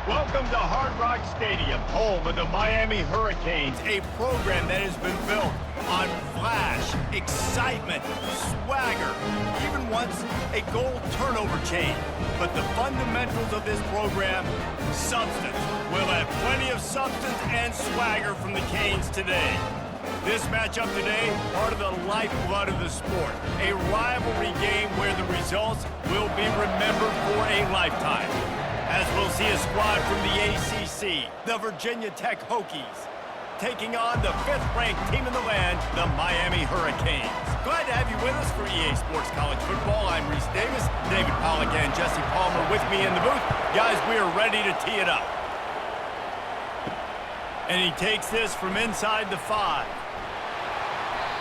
Welcome to Hard Rock Stadium, home of the Miami Hurricanes, a program that has been built on flash, excitement, swagger, even once a goal turnover chain. But the fundamentals of this program, substance. We'll have plenty of substance and swagger from the Canes today. This matchup today, part of the lifeblood of the sport. A rivalry game where the results will be remembered for a lifetime. As we'll see a squad from the ACC, the Virginia Tech Hokies, taking on the 5th-ranked team in the land, the Miami Hurricanes. Glad to have you with us for EA Sports College Football. I'm Reese Davis, David Pollack and Jesse Palmer with me in the booth. Guys, we are ready to tee it up. And he takes this from inside the 5.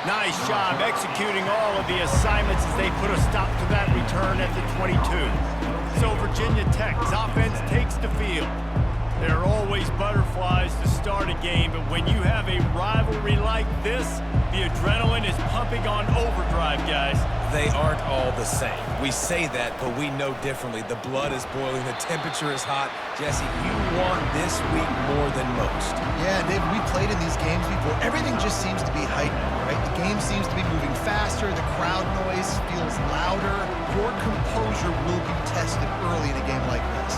Nice job executing all of the assignments as they put a stop to that return at the 22. So Virginia Tech's offense takes the field. There are always butterflies to start a game, but when you have a rivalry like this, the adrenaline is pumping on overdrive, guys. They aren't all the same. We say that, but we know differently. The blood is boiling, the temperature is hot. Jesse, you want this week more than most. Yeah, Dave, we played in these games before. Everything just seems to be heightened, right? The game seems to be moving faster. The crowd noise feels louder. Your composure will be tested early in a game like this.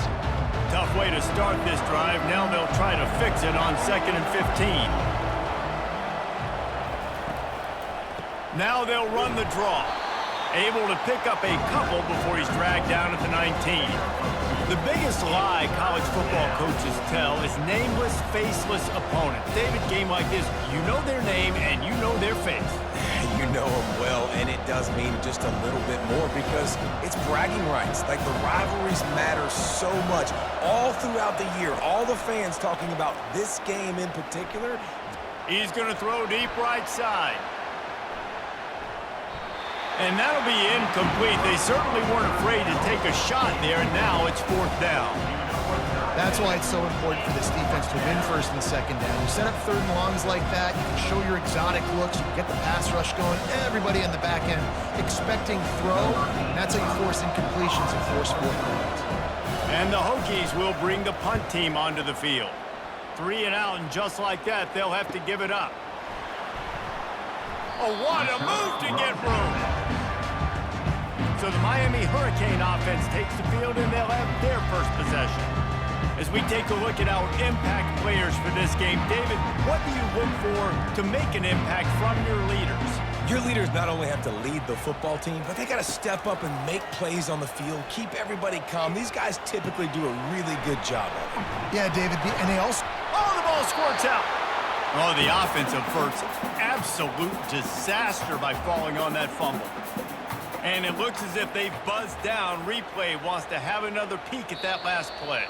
Tough way to start this drive. Now they'll try to fix it on 2nd and 15. Now they'll run the draw. Able to pick up a couple before he's dragged down at the 19. The biggest lie college football coaches tell is nameless, faceless opponents. David, game like this, you know their name and you know their face. You know them well, and it does mean just a little bit more because it's bragging rights. Like, the rivalries matter so much all throughout the year. All the fans talking about this game in particular. He's going to throw deep right side. And that'll be incomplete. They certainly weren't afraid to take a shot there, and now it's 4th down. That's why it's so important for this defense to win 1st and 2nd down. You set up 3rd and longs like that, you can show your exotic looks, you can get the pass rush going, everybody on the back end expecting throw, and that's how you force incompletions and force 4th downs. And the Hokies will bring the punt team onto the field. 3 and out, and just like that, they'll have to give it up. Oh, what a move to get room! So the Miami Hurricane offense takes the field, and they'll have their first possession. As we take a look at our impact players for this game, David, what do you look for to make an impact from your leaders? Your leaders not only have to lead the football team, but they got to step up and make plays on the field, keep everybody calm. These guys typically do a really good job of it. Yeah, David, and they also... Oh, the ball squirts out! Oh, the offensive first, absolute disaster by falling on that fumble. And it looks as if they've buzzed down. Replay wants to have another peek at that last play.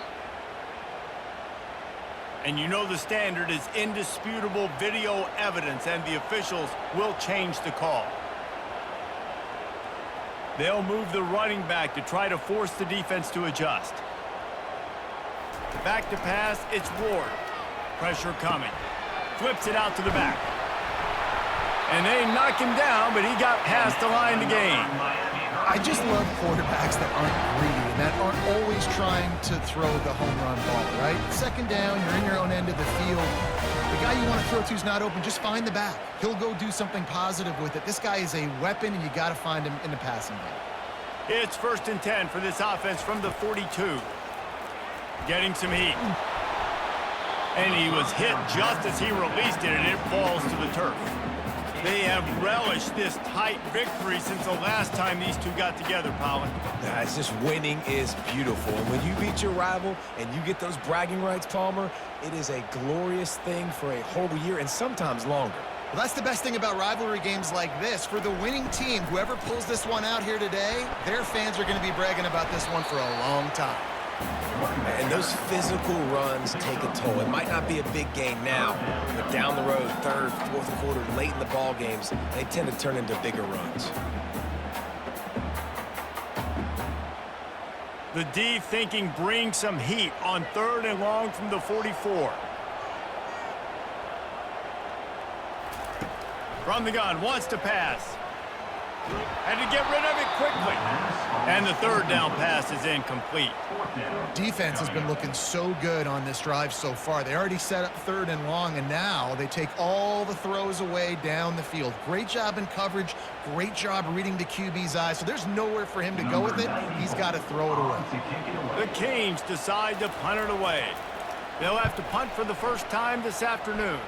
And you know the standard is indisputable video evidence, and the officials will change the call. They'll move the running back to try to force the defense to adjust. Back to pass, it's Ward. Pressure coming. Flips it out to the back. And they knock him down, but he got past the line to gain. I just love quarterbacks that aren't greedy and that aren't always trying to throw the home run ball, right? 2nd down, you're in your own end of the field. The guy you want to throw to is not open. Just find the back. He'll go do something positive with it. This guy is a weapon, and you got to find him in the passing game. It's 1st and 10 for this offense from the 42. Getting some heat. And he was hit just as he released it, and it falls to the turf. They have relished this tight victory since the last time these two got together, Pollen. It's just winning is beautiful. And when you beat your rival and you get those bragging rights, Palmer, it is a glorious thing for a whole year and sometimes longer. Well, that's the best thing about rivalry games like this. For the winning team, whoever pulls this one out here today, their fans are going to be bragging about this one for a long time. And those physical runs take a toll. It might not be a big game now, but down the road, 3rd, 4th quarter, late in the ball games, they tend to turn into bigger runs. The D thinking bring some heat on 3rd and long from the 44. From the gun, wants to pass. Had to get rid of it quickly. And the third down pass is incomplete. Defense has been looking so good on this drive so far. They already set up 3rd and long, and now they take all the throws away down the field. Great job in coverage, great job reading the QB's eyes, so there's nowhere for him to go with it. He's got to throw it away. The Canes decide to punt it away. They'll have to punt for the first time this afternoon.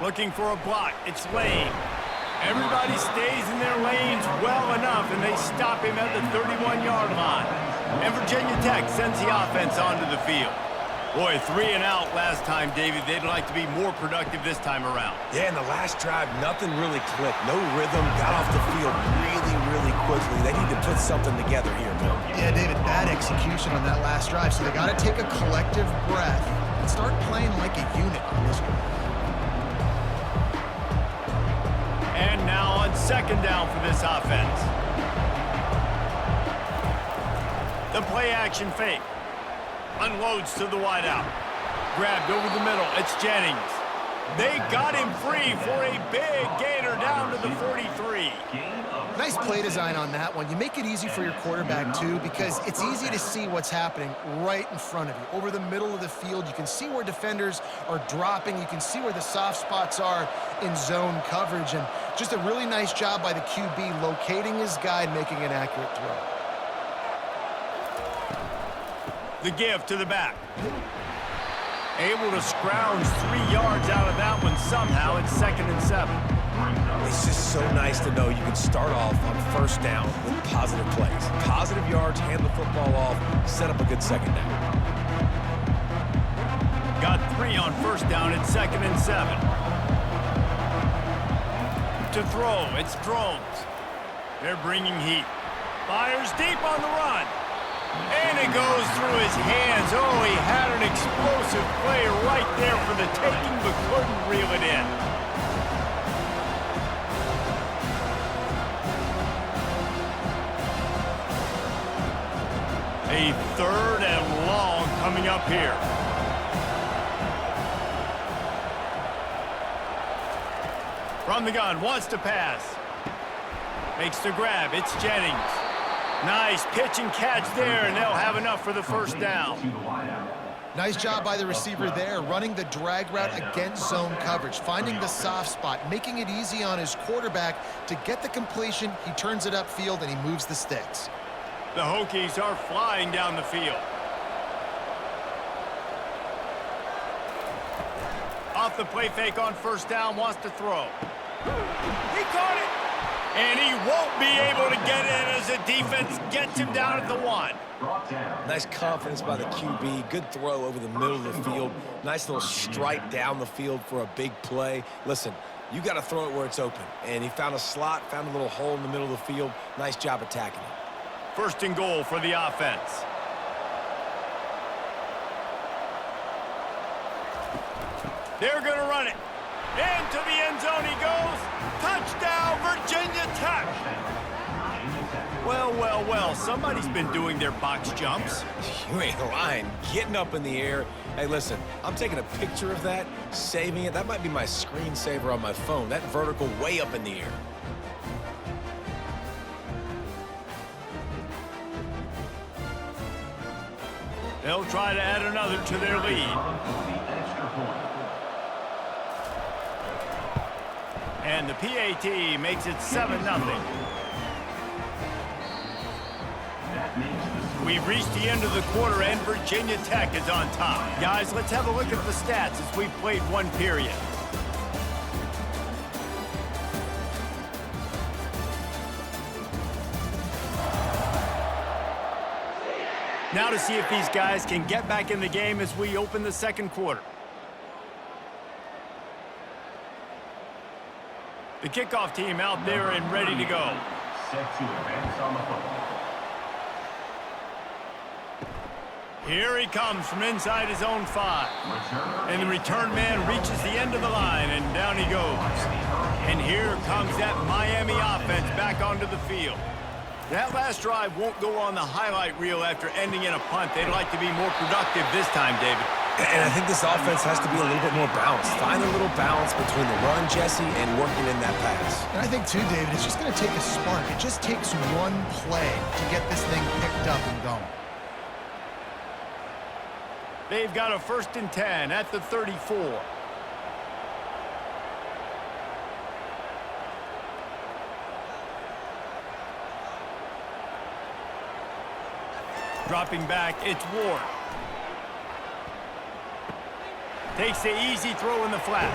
Looking for a block. It's Lane. Everybody stays in their lanes well enough, and they stop him at the 31-yard line. And Virginia Tech sends the offense onto the field. Boy, 3 and out last time, David. They'd like to be more productive this time around. Yeah, in the last drive, nothing really clicked. No rhythm, got off the field really quickly. They need to put something together here, Bill. Yeah, David, bad execution on that last drive, so they got to take a collective breath and start playing like a unit on this one. And now on 2nd down for this offense. The play-action fake. Unloads to the wideout. Grabbed over the middle. It's Jennings. They got him free for a big gainer down to the 43. Nice play design on that one. You make it easy for your quarterback, too, because it's easy to see what's happening right in front of you. Over the middle of the field, you can see where defenders are dropping. You can see where the soft spots are in zone coverage. And just a really nice job by the QB locating his guy and making an accurate throw. The give to the back. Able to scrounge 3 yards out of that one somehow. It's 2nd and 7. It's just so nice to know you can start off on 1st down with positive plays. Positive yards, hand the football off, set up a good 2nd down. Got 3 on 1st down. It's 2nd and 7. To throw, it's Drones. They're bringing heat. Fires deep on the run. And it goes through his hands. Oh, he had an explosive play right there for the taking, but couldn't reel it in. A 3rd and long coming up here. From the gun, wants to pass. Makes the grab, it's Jennings. Nice pitch and catch there, and they'll have enough for the 1st down. Nice job by the receiver there, running the drag route against zone coverage, finding the soft spot, making it easy on his quarterback to get the completion. He turns it upfield, and he moves the sticks. The Hokies are flying down the field. Off the play fake on 1st down, wants to throw. He caught it! And he won't be able to get in as the defense gets him down at the 1. Nice confidence by the QB. Good throw over the middle of the field. Nice little strike down the field for a big play. Listen, you got to throw it where it's open. And he found a slot, found a little hole in the middle of the field. Nice job attacking it. 1st and goal for the offense. They're going to run it. Into the end zone he goes. Touchdown, Virginia Tech. Well, somebody's been doing their box jumps. You ain't lying. Getting up in the air. Hey, listen, I'm taking a picture of that, saving it. That might be my screensaver on my phone. That vertical way up in the air. They'll try to add another to their lead. And the PAT makes it 7-0. We've reached the end of the quarter, and Virginia Tech is on top. Guys, let's have a look at the stats as we've played 1 period. Now to see if these guys can get back in the game as we open the 2nd quarter. The kickoff team out there and ready to go. Set to advance on the football. Here he comes from inside his own 5. And the return man reaches the end of the line, and down he goes. And here comes that Miami offense back onto the field. That last drive won't go on the highlight reel after ending in a punt. They'd like to be more productive this time, David. And I think this offense has to be a little bit more balanced. Find a little balance between the run, Jesse, and working in that pass. And I think, too, David, it's just going to take a spark. It just takes one play to get this thing picked up and going. They've got a 1st and 10 at the 34. Dropping back, it's Ward. Takes the easy throw in the flat.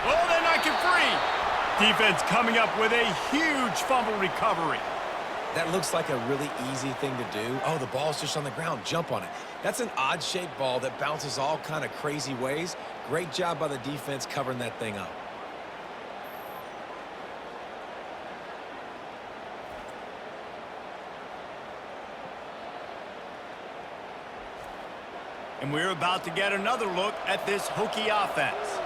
Oh, they knock it free. Defense coming up with a huge fumble recovery. That looks like a really easy thing to do. Oh, the ball's just on the ground. Jump on it. That's an odd-shaped ball that bounces all kind of crazy ways. Great job by the defense covering that thing up. And we're about to get another look at this Hokie offense.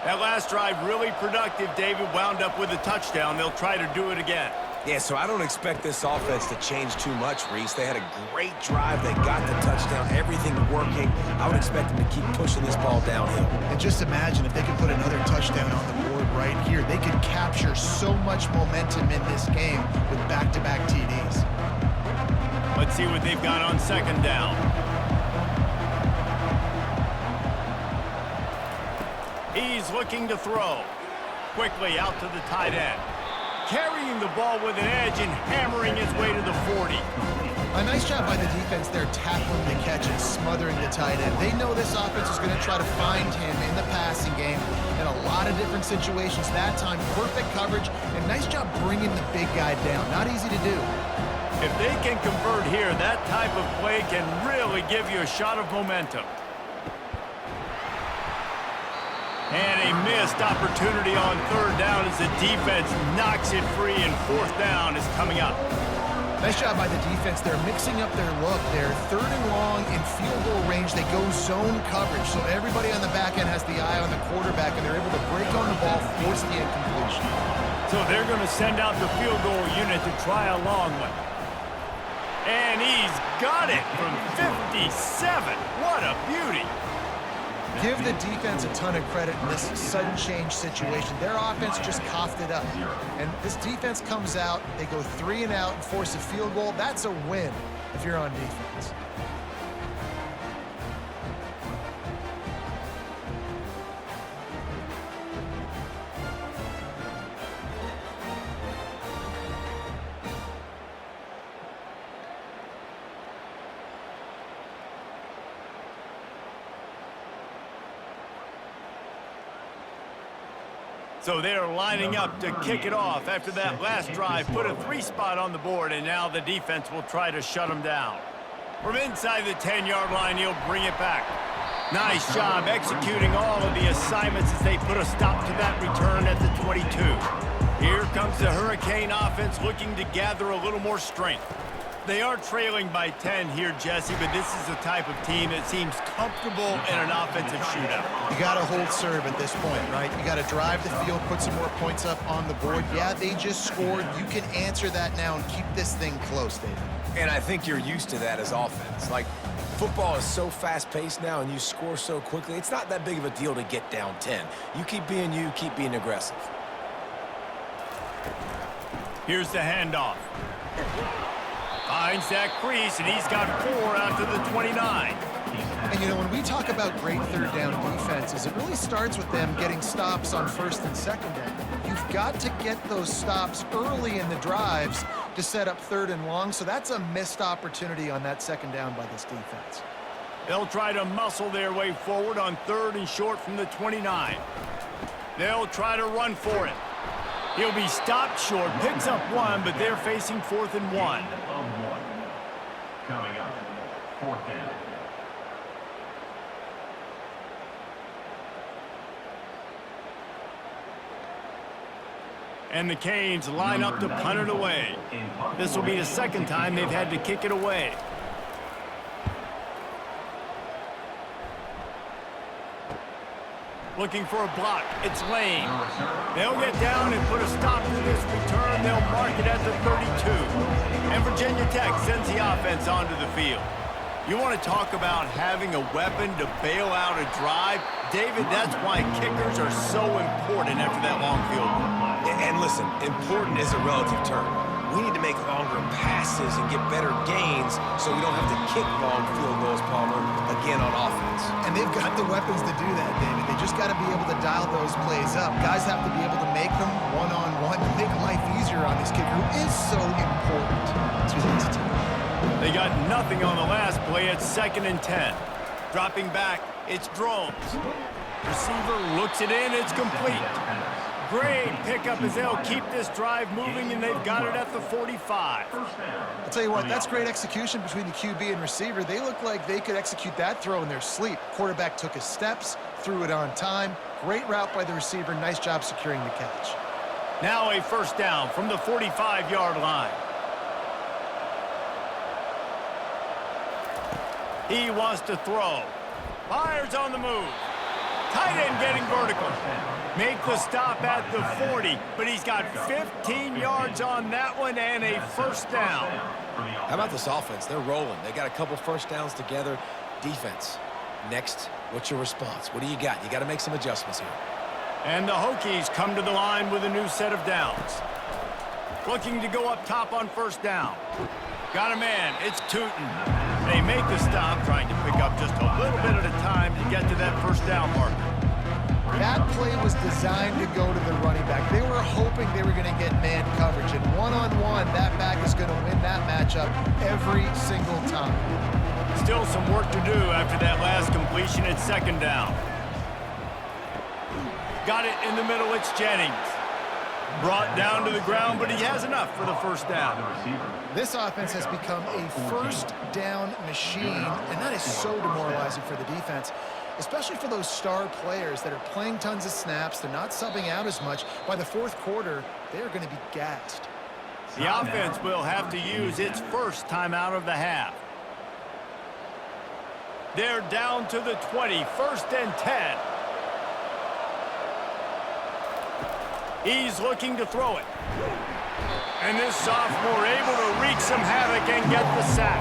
That last drive really productive. David wound up with a touchdown. They'll try to do it again. Yeah, so I don't expect this offense to change too much, Reese. They had a great drive. They got the touchdown. Everything working. I would expect them to keep pushing this ball downhill. And just imagine if they could put another touchdown on the board right here. They could capture so much momentum in this game with back-to-back TDs. Let's see what they've got on 2nd down. He's looking to throw. Quickly out to the tight end. Carrying the ball with an edge and hammering his way to the 40. A nice job by the defense there, tackling the catch and smothering the tight end. They know this offense is going to try to find him in the passing game in a lot of different situations. That time, perfect coverage, and nice job bringing the big guy down. Not easy to do. If they can convert here, that type of play can really give you a shot of momentum. And a missed opportunity on 3rd down as the defense knocks it free, and 4th down is coming up. Nice job by the defense. They're mixing up their look. They're 3rd and long in field goal range. They go zone coverage, so everybody on the back end has the eye on the quarterback, and they're able to break on the ball, force the incompletion. So they're going to send out the field goal unit to try a long one. And he's got it from 57. What a beauty. Give the defense a ton of credit in this sudden change situation. Their offense just coughed it up. And this defense comes out, they go 3 and out and force a field goal. That's a win if you're on defense. So they're lining up to kick it off after that last drive. Put a 3 spot on the board, and now the defense will try to shut them down. From inside the 10-yard line, he'll bring it back. Nice job executing all of the assignments as they put a stop to that return at the 22. Here comes the Hurricane offense looking to gather a little more strength. They are trailing by 10 here, Jesse, but this is the type of team that seems comfortable in an offensive shootout. You got to hold serve at this point, right? You got to drive the field, put some more points up on the board. Yeah, they just scored. You can answer that now and keep this thing close, David. And I think you're used to that as offense. Like, football is so fast-paced now and you score so quickly, it's not that big of a deal to get down 10. You keep being aggressive. Here's the handoff. Finds that crease, and he's got 4 out to the 29. And, you know, when we talk about great 3rd down defenses, it really starts with them getting stops on 1st and 2nd down. You've got to get those stops early in the drives to set up 3rd and long, so that's a missed opportunity on that 2nd down by this defense. They'll try to muscle their way forward on 3rd and short from the 29. They'll try to run for it. He'll be stopped short, picks up 1, but they're facing 4th and 1. Coming up, 4th down. And the Canes line up to punt it away. This will be the 2nd time they've had to kick it away. Looking for a block. It's Lane. They'll get down and put a stop to this return. They'll mark it at the 32. And Virginia Tech sends the offense onto the field. You want to talk about having a weapon to bail out a drive? David, that's why kickers are so important after that long field goal. And listen, important is a relative term. We need to make longer passes and get better gains so we don't have to kick long field goals, Palmer, again on offense. And they've got the weapons to do that, David. They just got to be able to dial those plays up. Guys have to be able to make them one-on-one to make life easier on this kicker who is so important to this team. They got nothing on the last play. It's 2nd and 10. Dropping back, it's Drones. Receiver looks it in, it's complete. Great pickup as they'll keep this drive moving, and they've got it at the 45. I'll tell you what, that's great execution between the QB and receiver. They look like they could execute that throw in their sleep. Quarterback took his steps, threw it on time. Great route by the receiver. Nice job securing the catch. Now a first down from the 45-yard line. He wants to throw. Fires on the move. Tight end getting vertical. Make the stop at the 40, but he's got 15 yards on that one and a first down. How about this offense? They're rolling. They got a couple first downs together. Defense. Next, what's your response? What do you got? You got to make some adjustments here. And the Hokies come to the line with a new set of downs. Looking to go up top on first down. Got a man. It's Tootin. They make the stop, trying to pick up just a little bit at a time to get to that first down marker. That play was designed to go to the running back. They were hoping they were going to get man coverage, and one-on-one, that back is going to win that matchup every single time. Still some work to do after that last completion at 2nd down. Got it in the middle, it's Jennings. Brought down to the ground, but he has enough for the first down. This offense has become a first down machine, and that is so demoralizing for the defense, especially for those star players that are playing tons of snaps. They're not subbing out as much. By the fourth quarter, they're going to be gassed. The offense will have to use its first timeout of the half. They're down to the 20, 1st and 10. He's looking to throw it. And this sophomore able to wreak some havoc and get the sack.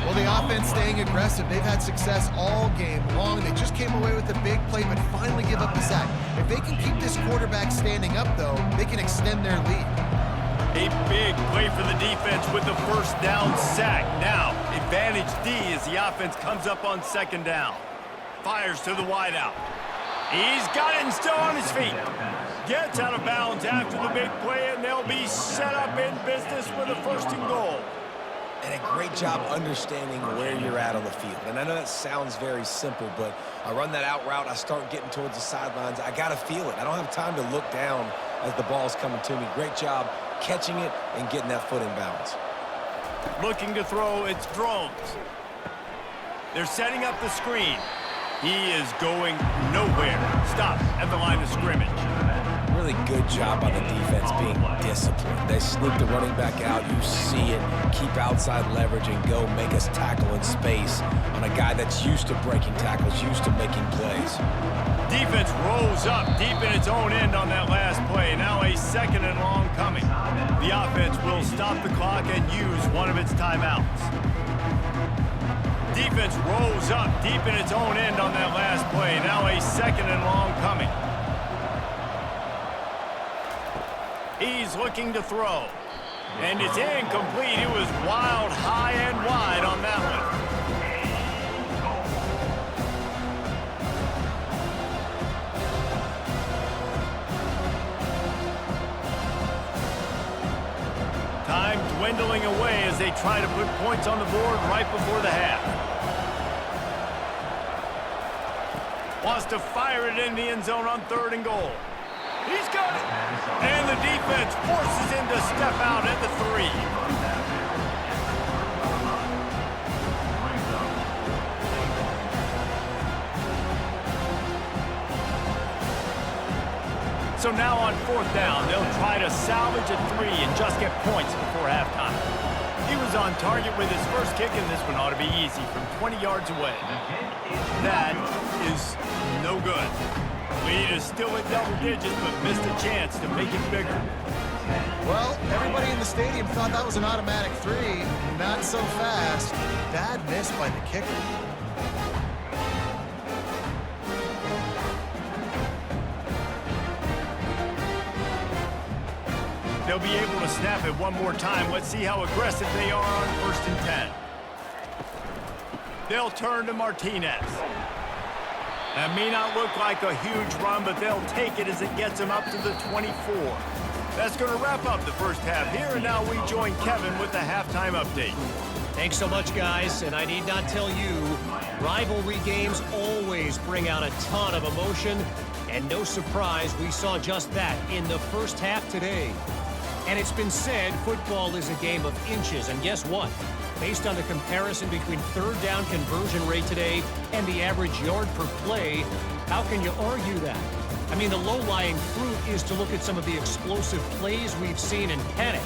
Well, the offense staying aggressive. They've had success all game long. They just came away with a big play, but finally give up the sack. If they can keep this quarterback standing up, though, they can extend their lead. A big play for the defense with the first down sack. Now, advantage D as the offense comes up on 2nd down. Fires to the wideout. He's got it and still on his feet. Gets out of bounds after the big play, and they'll be set up in business with a 1st and goal. And a great job understanding where you're at on the field. And I know that sounds very simple, but I run that out route, I start getting towards the sidelines. I got to feel it. I don't have time to look down as the ball's coming to me. Great job catching it and getting that foot in bounds. Looking to throw, it's Drones. They're setting up the screen. He is going nowhere. Stop at the line of scrimmage. Really good job by the defense being disciplined. They sneak the running back out. You see it. Keep outside leverage and go make us tackle in space on a guy that's used to breaking tackles, used to making plays. Defense rolls up deep in its own end on that last play. Now a 2nd and long coming. The offense will stop the clock and use one of its timeouts. Defense rolls up deep in its own end on that last play. Now a 2nd and long coming. He's looking to throw. And it's incomplete. It was wild, high, and wide on that one. Time dwindling away as they try to put points on the board right before the half. Wants to fire it in the end zone on 3rd and goal. He's got it. And the defense forces him to step out at the 3. So now on 4th down, they'll try to salvage a 3 and just get points before halftime. He was on target with his first kick, and this one ought to be easy from 20 yards away. That is no good. Lead is still at double digits, but missed a chance to make it bigger. Well, everybody in the stadium thought that was an automatic three. Not so fast. Bad miss by the kicker. They'll be able to snap it one more time. Let's see how aggressive they are on 1st and 10. They'll turn to Martinez. That may not look like a huge run, but they'll take it as it gets them up to the 24. That's going to wrap up the first half here, and now we join Kevin with the halftime update. Thanks so much, guys, and I need not tell you, rivalry games always bring out a ton of emotion, and no surprise we saw just that in the first half today. And it's been said football is a game of inches, and guess what? Based on the comparison between third down conversion rate today and the average yard per play, how can you argue that? I mean, the low-lying fruit is to look at some of the explosive plays we've seen in panic.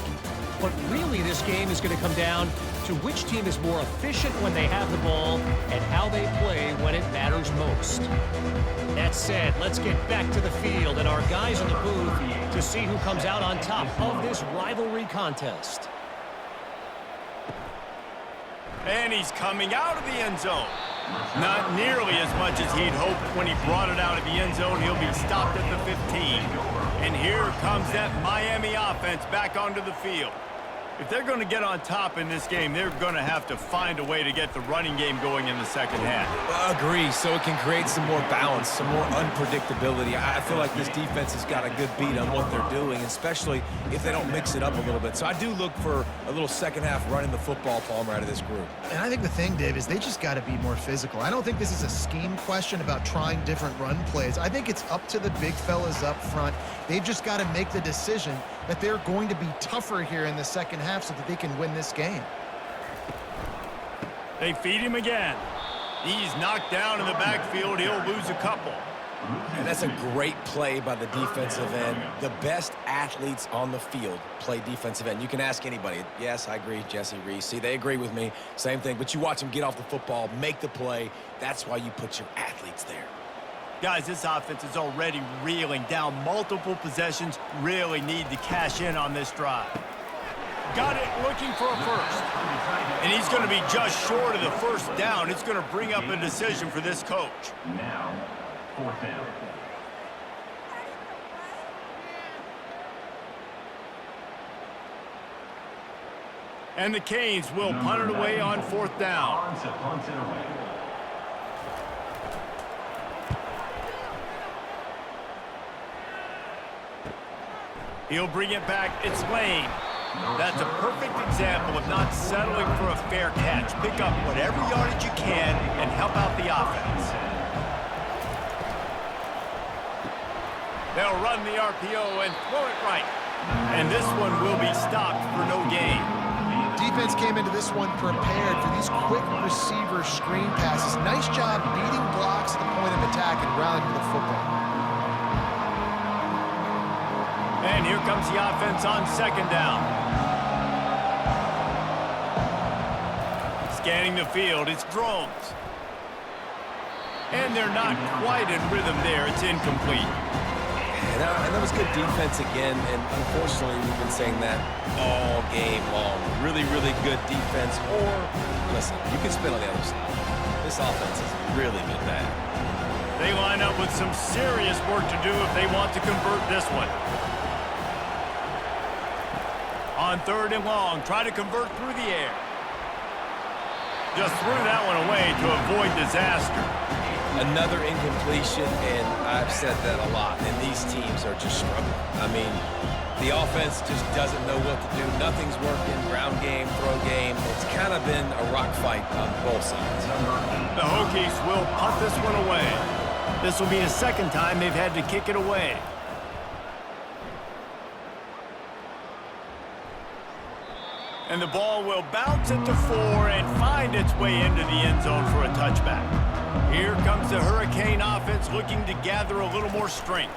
But really, this game is going to come down to which team is more efficient when they have the ball and how they play when it matters most. That said, let's get back to the field and our guys in the booth to see who comes out on top of this rivalry contest. And he's coming out of the end zone. Not nearly as much as he'd hoped when he brought it out of the end zone. He'll be stopped at the 15. And here comes that Miami offense back onto the field. If they're going to get on top in this game, they're going to have to find a way to get the running game going in the second half. Agree, so it can create some more balance, some more unpredictability. I feel like this defense has got a good beat on what they're doing, especially if they don't mix it up a little bit. So I do look for a little second half running the football, Palmer, out of this group. And I think the thing, Dave, is they just got to be more physical. I don't think this is a scheme question about trying different run plays. I think it's up to the big fellas up front. They've just got to make the decision that they're going to be tougher here in the second half so that they can win this game. They feed him again. He's knocked down in the backfield. He'll lose a couple. And that's a great play by the defensive end. The best athletes on the field play defensive end. You can ask anybody. Yes, I agree, Jesse Reese. See, they agree with me. Same thing. But you watch them get off the football, make the play. That's why you put your athletes there. Guys, this offense is already reeling down multiple possessions. Really need to cash in on this drive. Got it, looking for a first. And he's going to be just short of the first down. It's going to bring up a decision for this coach. Now, 4th down. And the Canes will punt it away on 4th down. Punts it away. He'll bring it back. It's Lane. That's a perfect example of not settling for a fair catch. Pick up whatever yardage you can and help out the offense. They'll run the RPO and throw it right. And this one will be stopped for no gain. Defense came into this one prepared for these quick receiver screen passes. Nice job beating blocks at the point of attack and rallying to the football. And here comes the offense on 2nd down. Scanning the field, it's drones. And they're not quite in rhythm there. It's incomplete. And that was good defense again, and unfortunately we've been saying that all game long. Really, really good defense, or, listen, you can spin on the other side. This offense has really been bad. They line up with some serious work to do if they want to convert this one. On 3rd and long, try to convert through the air. Just threw that one away to avoid disaster. Another incompletion, and I've said that a lot, and these teams are just struggling. I mean, the offense just doesn't know what to do. Nothing's working, ground game, throw game. It's kind of been a rock fight on both sides. The Hokies will punt this one away. This will be the 2nd time they've had to kick it away. And the ball will bounce it to 4 and find its way into the end zone for a touchback. Here comes the Hurricane offense looking to gather a little more strength.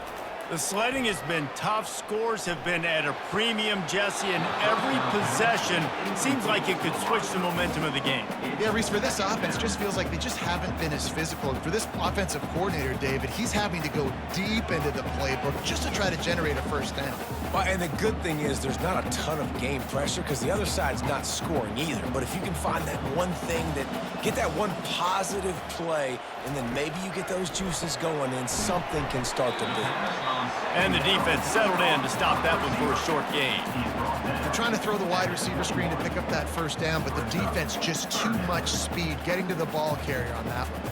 The sledding has been tough. Scores have been at a premium, Jesse, and every possession seems like it could switch the momentum of the game. Yeah, Reese, for this offense, just feels like they just haven't been as physical. And for this offensive coordinator, David, he's having to go deep into the playbook just to try to generate a first down. Well, and the good thing is there's not a ton of game pressure because the other side's not scoring either. But if you can find that one thing get that one positive play, and then maybe you get those juices going, and something can start to build. And the defense settled in to stop that one for a short gain. They're trying to throw the wide receiver screen to pick up that first down, but the defense just too much speed getting to the ball carrier on that one.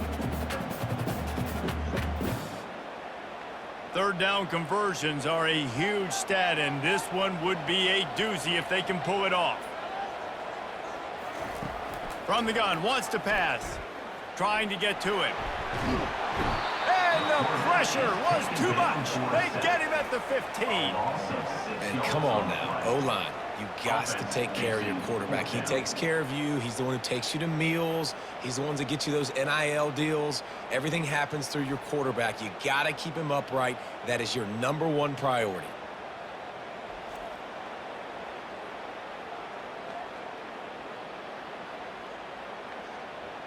Third down conversions are a huge stat, and this one would be a doozy if they can pull it off. From the gun, wants to pass. Trying to get to it. And the pressure was too much. They get him at the 15. And come on now, O-line. You got to take care of your quarterback. He takes care of you. He's the one who takes you to meals. He's the one that gets you those NIL deals. Everything happens through your quarterback. You got to keep him upright. That is your #1 priority.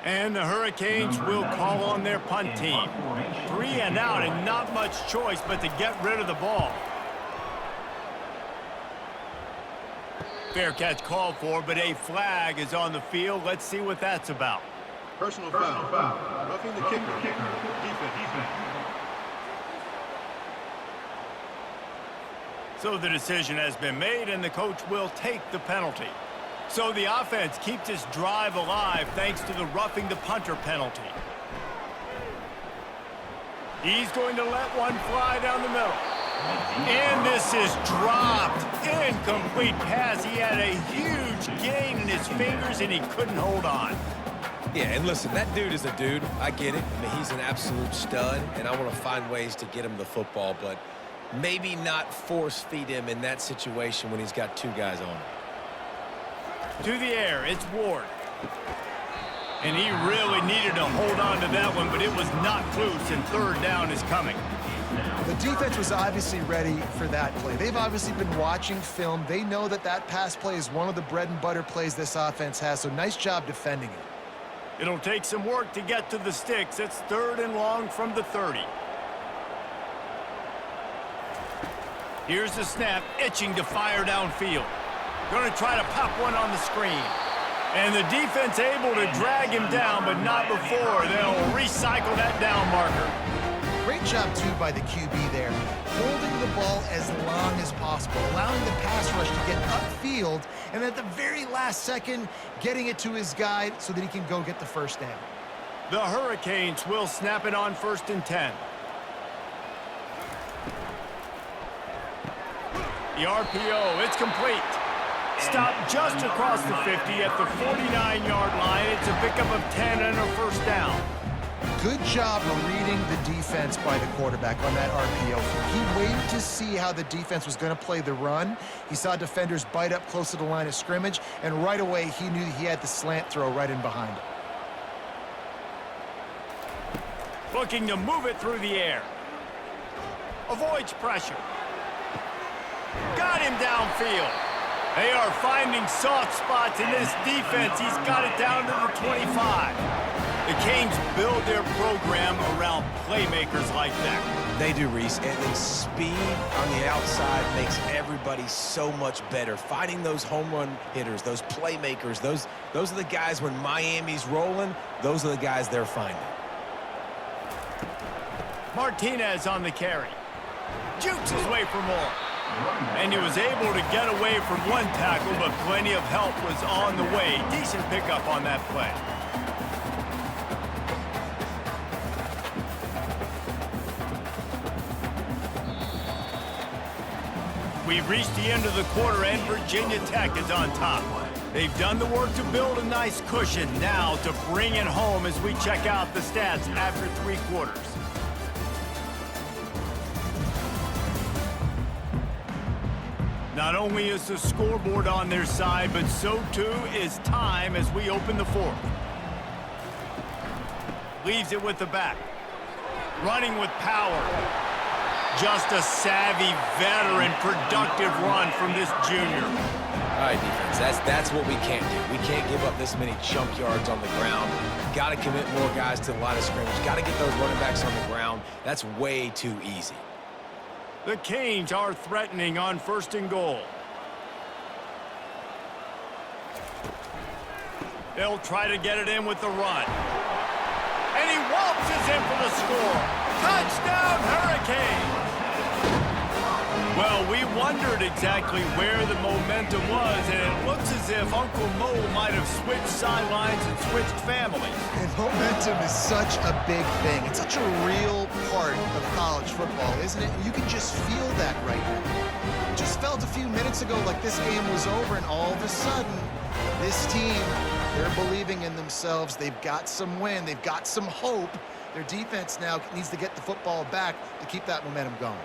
And the Hurricanes will call on their punt team. 3 and out, and not much choice but to get rid of the ball. Fair catch called for, but a flag is on the field. Let's see what that's about. Personal foul. Roughing the kicker. Defense. So the decision has been made, and the coach will take the penalty. So the offense keeps this drive alive thanks to the roughing the punter penalty. He's going to let one fly down the middle. And this is dropped. Incomplete pass. He had a huge gain in his fingers, and he couldn't hold on. Yeah, and listen, that dude is a dude. I get it. I mean, he's an absolute stud, and I want to find ways to get him the football, but maybe not force feed him in that situation when he's got 2 guys on him. To the air, it's Ward. And he really needed to hold on to that one, but it was not loose, and third down is coming. The defense was obviously ready for that play. They've obviously been watching film. They know that that pass play is one of the bread and butter plays this offense has, so nice job defending it. It'll take some work to get to the sticks. It's 3rd and long from the 30. Here's the snap, itching to fire downfield. Going to try to pop one on the screen. And the defense able to drag him down, but not before. They'll recycle that down marker. Great job, too, by the QB there. Holding the ball as long as possible, allowing the pass rush to get upfield, and at the very last second, getting it to his guy so that he can go get the first down. The Hurricanes will snap it on 1st and 10. The RPO, it's complete. Stopped just across the 50 at the 49-yard line. It's a pickup of 10 and a first down. Good job of reading the defense by the quarterback on that RPO. He waited to see how the defense was going to play the run. He saw defenders bite up close to the line of scrimmage, and right away he knew he had the slant throw right in behind him. Looking to move it through the air. Avoids pressure. Got him downfield. They are finding soft spots in this defense. He's got it down to the 25. The Canes build their program around playmakers like that. They do, Reese, and the speed on the outside makes everybody so much better. Finding those home run hitters, those playmakers, those are the guys when Miami's rolling, those are the guys they're finding. Martinez on the carry. Jukes his way for more. And he was able to get away from one tackle, but plenty of help was on the way. Decent pickup on that play. We've reached the end of the quarter, and Virginia Tech is on top. They've done the work to build a nice cushion. Now to bring it home as we check out the stats after 3 quarters. Not only is the scoreboard on their side, but so too is time as we open the 4th. Leaves it with the back. Running with power. Just a savvy, veteran, productive run from this junior. All right, defense, that's what we can't do. We can't give up this many chunk yards on the ground. Got to commit more guys to the line of scrimmage. Got to get those running backs on the ground. That's way too easy. The Canes are threatening on 1st and goal. They'll try to get it in with the run. And he waltzes in for the score. Touchdown, Hurricane! Well, we wondered exactly where the momentum was, and it looks as if Uncle Mo might have switched sidelines and switched families. And momentum is such a big thing. It's such a real part of college football, isn't it? You can just feel that right now. It just felt a few minutes ago like this game was over, and all of a sudden, this team, they're believing in themselves. They've got some wind. They've got some hope. Their defense now needs to get the football back to keep that momentum going.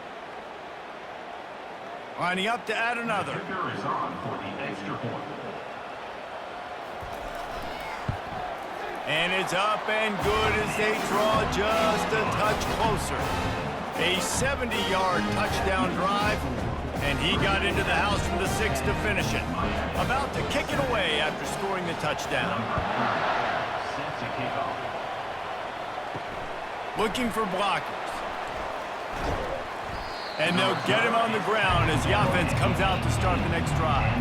Lining up to add another. The kicker is on for the extra point. And it's up and good as they draw just a touch closer. A 70-yard touchdown drive, and he got into the house from the 6 to finish it. About to kick it away after scoring the touchdown. Set to kick off. Looking for blockers. And they'll get him on the ground as the offense comes out to start the next drive.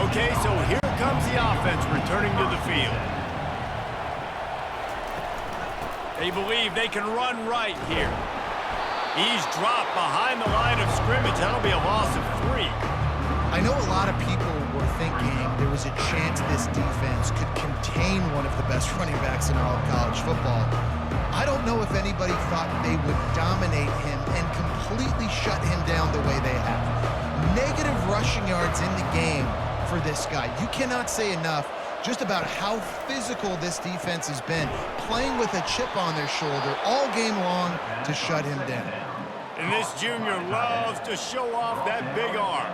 Okay, so here comes the offense returning to the field. They believe they can run right here. He's dropped behind the line of scrimmage. That'll be a loss of 3. I know a lot of people were thinking there was a chance this defense could contain one of the best running backs in all of college football. I don't know if anybody thought they would dominate him and completely shut him down the way they have. Negative rushing yards in the game for this guy. You cannot say enough just about how physical this defense has been, playing with a chip on their shoulder all game long to shut him down. And this junior loves to show off that big arm.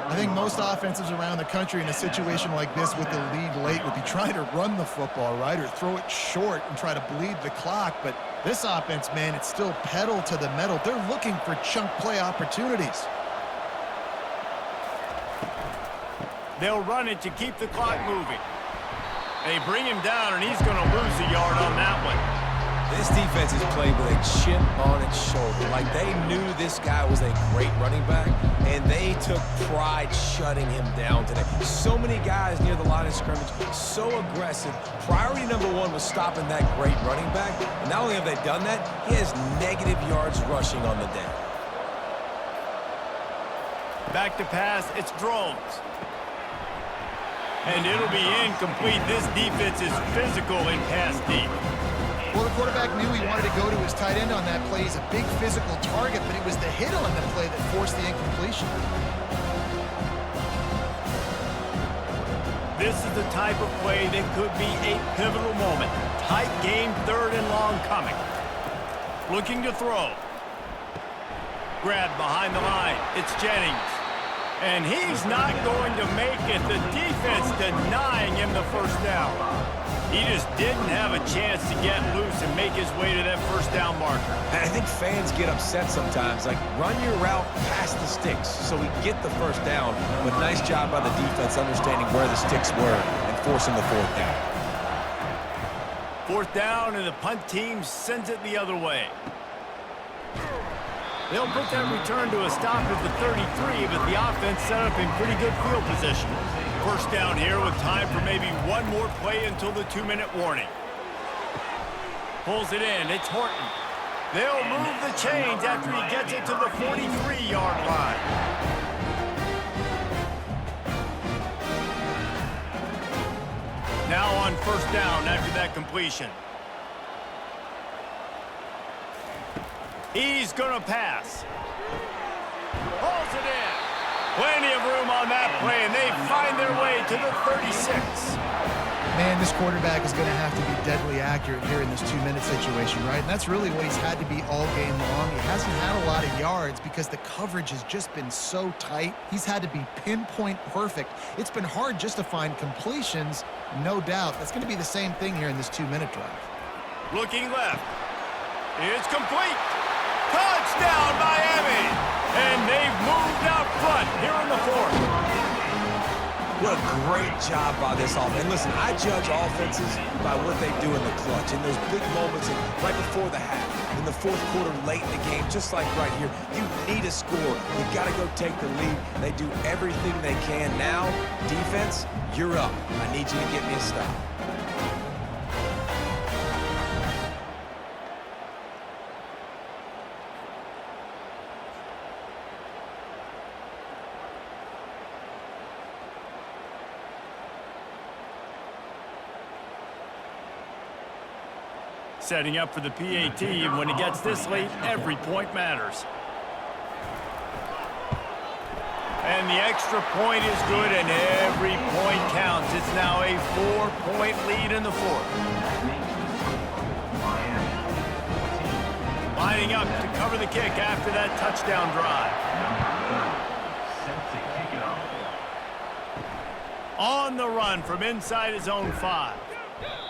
I think most offenses around the country in a situation like this with the lead late would be trying to run the football, right, or throw it short and try to bleed the clock. But this offense, man, it's still pedal to the metal. They're looking for chunk play opportunities. They'll run it to keep the clock moving. They bring him down, and he's going to lose a yard on that one. This defense is playing with a chip on its shoulder. Like, they knew this guy was a great running back, and they took pride shutting him down today. So many guys near the line of scrimmage, so aggressive. Priority number 1 was stopping that great running back. And not only have they done that, he has negative yards rushing on the day. Back to pass, it's Drones. And it'll be incomplete. This defense is physical in pass deep. Well, the quarterback knew he wanted to go to his tight end on that play. He's a big physical target, but it was the hit on the play that forced the incompletion. This is the type of play that could be a pivotal moment. Tight game, 3rd and long coming. Looking to throw. Grabbed behind the line. It's Jennings. And he's not going to make it. The defense denying him the first down. He just didn't have a chance to get loose and make his way to that first down marker. And I think fans get upset sometimes. Like, run your route past the sticks so we get the first down. But nice job by the defense understanding where the sticks were and forcing the 4th down. 4th down, and the punt team sends it the other way. They'll put that return to a stop at the 33, but the offense set up in pretty good field position. First down here with time for maybe one more play until the 2-minute warning. Pulls it in. It's Horton. They'll move the chains after he gets it to the 43-yard line. Now on first down after that completion. He's going to pass. Pulls it in. Plenty of room on that play, and they find their way to the 36. Man, this quarterback is going to have to be deadly accurate here in this 2-minute situation, right? And that's really what he's had to be all game long. He hasn't had a lot of yards because the coverage has just been so tight. He's had to be pinpoint perfect. It's been hard just to find completions, no doubt. That's going to be the same thing here in this 2-minute drive. Looking left. It's complete. Touchdown, Miami! Miami! And they've moved out front here in the fourth. What a great job by this offense. And listen, I judge offenses by what they do in the clutch, in those big moments right before the half, in the fourth quarter, late in the game, just like right here. You need a score. You got to go take the lead. They do everything they can. Now, defense, you're up. I need you to get me a stop. Setting up for the PAT, and when it gets this late, every point matters. And the extra point is good, and every point counts. It's now a 4-point lead in the fourth. Lining up to cover the kick after that touchdown drive. On the run from inside his own 5.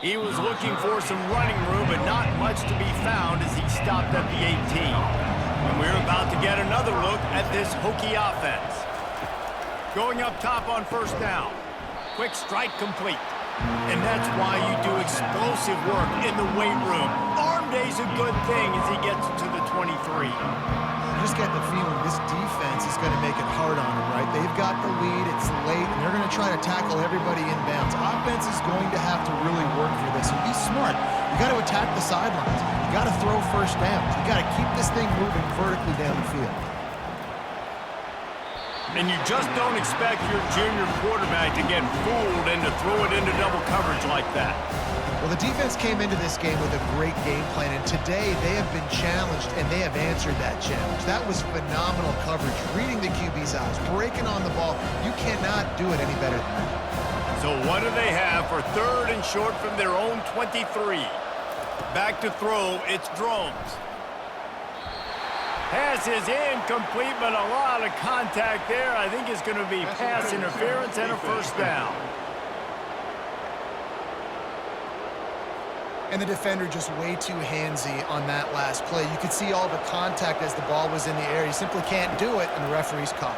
He was looking for some running room, but not much to be found as he stopped at the 18. And we're about to get another look at this Hokie offense. Going up top on first down. Quick strike complete. And that's why you do explosive work in the weight room. Arm day's a good thing as he gets to the 23. I just get the feeling this defense is going to make it hard on them, right? They've got the lead, it's late, and they're going to try to tackle everybody inbounds. Offense is going to have to really work for this. And be smart. You got to attack the sidelines. You got to throw first downs. You got to keep this thing moving vertically down the field. And you just don't expect your junior quarterback to get fooled and to throw it into double coverage like that. Well, the defense came into this game with a great game plan, and today they have been challenged, and they have answered that challenge. That was phenomenal coverage, reading the QB's eyes, breaking on the ball. You cannot do it any better than that. So what do they have for 3rd and short from their own 23? Back to throw, it's Drones. Pass is incomplete, but a lot of contact there. I think it's going to be pass interference and a first down. And the defender just way too handsy on that last play. You could see all the contact as the ball was in the air. You simply can't do it, and the referee's caught.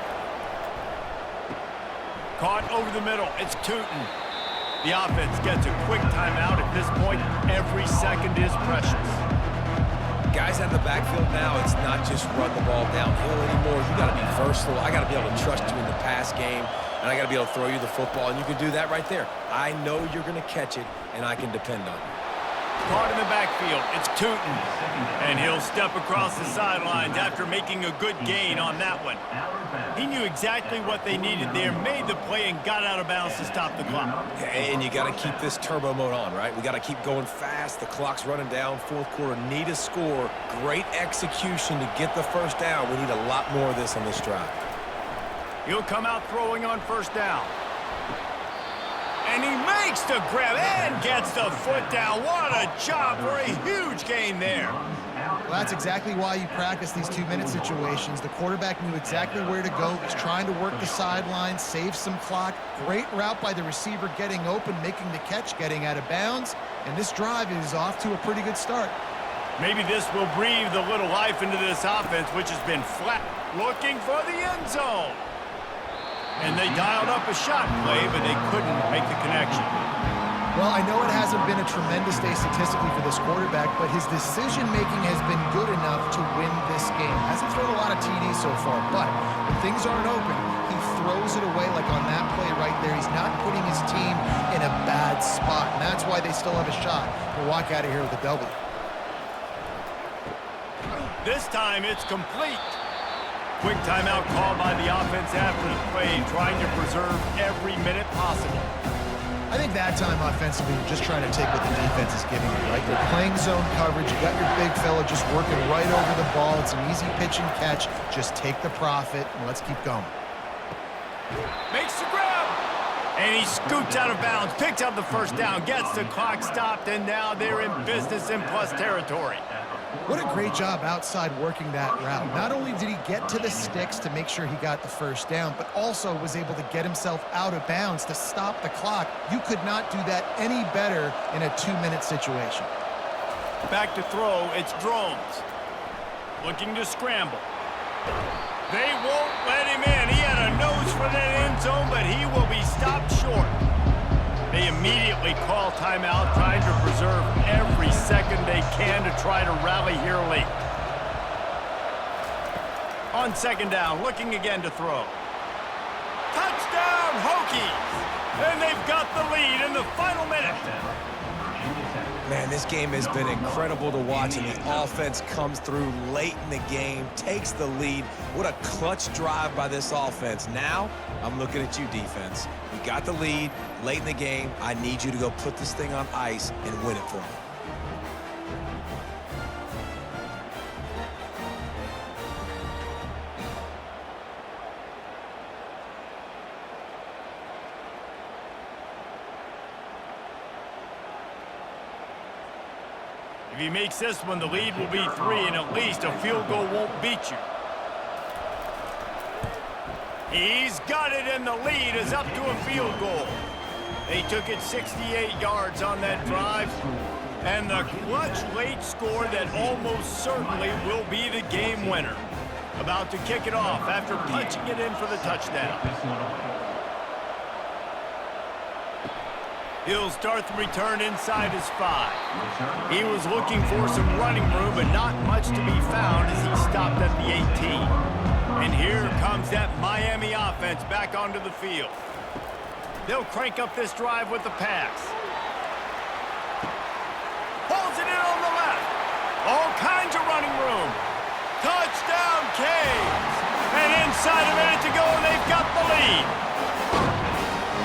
Caught over the middle. It's Tootin. The offense gets a quick timeout. At this point, every second is precious. Guys out of the backfield now, it's not just run the ball downhill anymore. You got to be versatile. I got to be able to trust you in the pass game, and I got to be able to throw you the football, and you can do that right there. I know you're going to catch it, and I can depend on you. Caught in the backfield. It's Tootin. And he'll step across the sidelines after making a good gain on that one. He knew exactly what they needed there, made the play, and got out of bounds to stop the clock. And you got to keep this turbo mode on, right? We got to keep going fast. The clock's running down. Fourth quarter, need a score. Great execution to get the first down. We need a lot more of this on this drive. He'll come out throwing on first down. And he makes the grab and gets the foot down. What a job for a huge gain there. Well, that's exactly why you practice these 2-minute situations. The quarterback knew exactly where to go. He's trying to work the sidelines, save some clock. Great route by the receiver getting open, making the catch, getting out of bounds. And this drive is off to a pretty good start. Maybe this will breathe a little life into this offense, which has been flat. Looking for the end zone. And they dialed up a shot play, but they couldn't make the connection. Well, I know it hasn't been a tremendous day statistically for this quarterback, but his decision-making has been good enough to win this game. Hasn't thrown a lot of TDs so far, but when things aren't open, he throws it away like on that play right there. He's not putting his team in a bad spot, and that's why they still have a shot to walk out of here with a W. This time it's complete. Quick timeout called by the offense after the play, trying to preserve every minute possible. I think that time offensively, you're just trying to take what the defense is giving you, right? They're playing zone coverage. You got your big fella just working right over the ball. It's an easy pitch and catch. Just take the profit, and let's keep going. Makes the grab. And he scoots out of bounds, picks up the first down, gets the clock stopped, and now they're in business in plus territory. What a great job outside working that route. Not only did he get to the sticks to make sure he got the first down, but also was able to get himself out of bounds to stop the clock. You could not do that any better in a 2-minute situation. Back to throw, it's Drones. Looking to scramble. They won't let him in. He had a nose for that end zone, but he will be stopped short. They immediately call timeout, trying to preserve every second they can to try to rally here late. On second down, looking again to throw. Touchdown, Hokies! And they've got the lead in the final minute. Man, this game has been incredible to watch, and the offense comes through late in the game, takes the lead. What a clutch drive by this offense. Now, I'm looking at you, defense. You got the lead late in the game. I need you to go put this thing on ice and win it for me. If he makes this one, the lead will be 3, and at least a field goal won't beat you. He's got it, and the lead is up to a field goal. They took it 68 yards on that drive, and the clutch late score that almost certainly will be the game winner. About to kick it off after punching it in for the touchdown. He'll start the return inside his 5. He was looking for some running room, but not much to be found as he stopped at the 18. And here comes that Miami offense back onto the field. They'll crank up this drive with the pass. Pulls it in on the left. All kinds of running room. Touchdown, Canes! And inside a minute to go, and they've got the lead.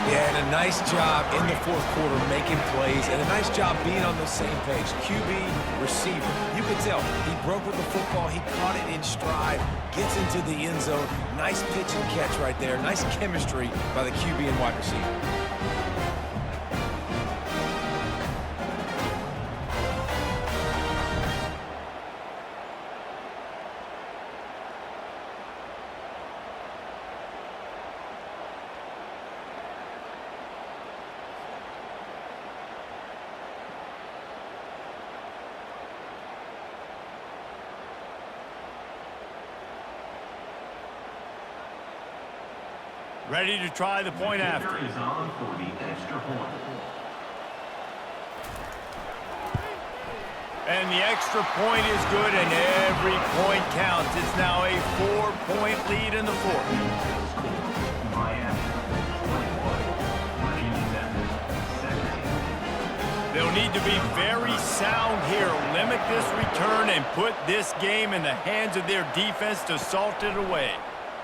Yeah, and a nice job in the fourth quarter making plays, and a nice job being on the same page. QB, receiver. You can tell he broke with the football. He caught it in stride, gets into the end zone. Nice pitch and catch right there. Nice chemistry by the QB and wide receiver. Ready to try the point after. Is on for the extra point. And the extra point is good, and every point counts. It's now a 4-point lead in the fourth. Miami, 21. They'll need to be very sound here. Limit this return and put this game in the hands of their defense to salt it away.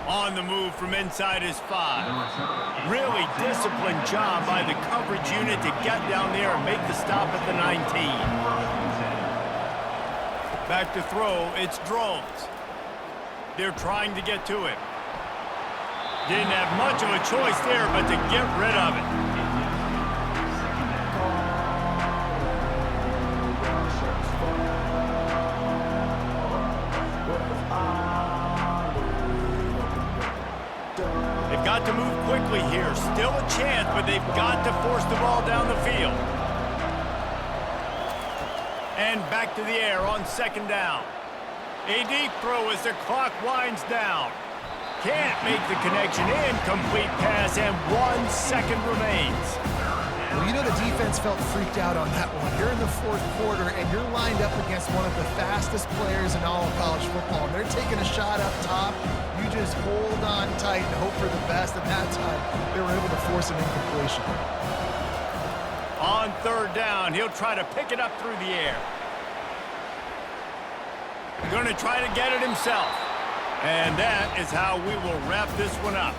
On the move from inside his 5. Really disciplined job by the coverage unit to get down there and make the stop at the 19. Back to throw, it's Drones. They're trying to get to it. Didn't have much of a choice there, but to get rid of it. They've got to move quickly here. Still a chance, but they've got to force the ball down the field. And back to the air on second down. A deep throw as the clock winds down. Can't make the connection. Incomplete pass, and 1 second remains. Well, you know the defense felt freaked out on that one. You're in the fourth quarter, and you're lined up against one of the fastest players in all of college football. And they're taking a shot up top. You just hold on tight and hope for the best. And that time, they were able to force an incompletion. On third down, he'll try to pick it up through the air. Going to try to get it himself. And that is how we will wrap this one up.